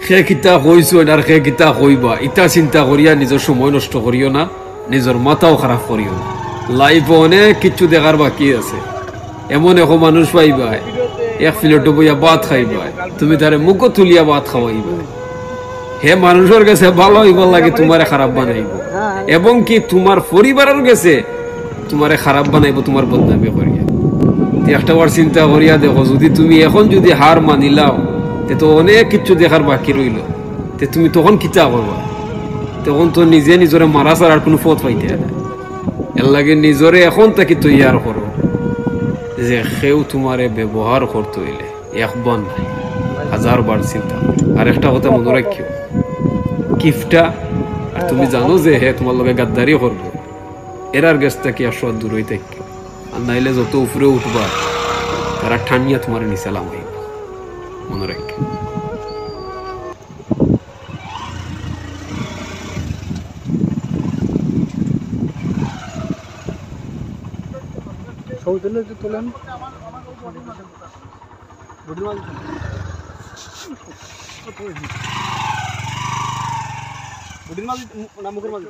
সে কিতা কইছো আর সে কিতা কইবা ইটা চিন্তা করিয়া নিজের সময় নষ্ট করিও না, নিজের মাথাও খারাপ করিও না। লাইফে অনেক কিছু দেখার বাকি আছে। এমন এখন মানুষ পাইবা এক প্লেটে বইয়া ভাত খাইবা, তুমি তারে মুখও তুলিয়া ভাত খাওয়াইবা, হে মানুষের কাছে ভালো হইব লাগে তোমারে খারাপ বানাইব, এবং কি তোমার পরিবারের কাছে তোমারে খারাপ বানাইব তোমার বদনামি করিয়া। একটা বার চিন্তা করিয়া দেখো, যদি তুমি এখন যদি হার মানিলাও তে তো অনেক কিছু দেখার বাকি রইল, তে তুমি তখন কিতা করবা? তখন তো নিজে নিজরে মারা ছাড়ার কোনো পথ পাইতে না। এর লাগে নিজরে এখন তাকে তৈয়ার করো যে সেও তোমারে ব্যবহার করতে হইলে একবার নাই 1000 বার চিন্তা। আর একটা কথা মনে রাখিও, কিফটা আর তুমি জানো যে হে তোমার লগে গাদ্দারি করবে, এরার গেছ থেকে আসর দূরই থাকিও। আর নাইলে যত উপরে উঠবা তারা ঠান্ডিয়া তোমার নিচে লামাইব, মনে রাখিও। তোলেন মুখের মাঝে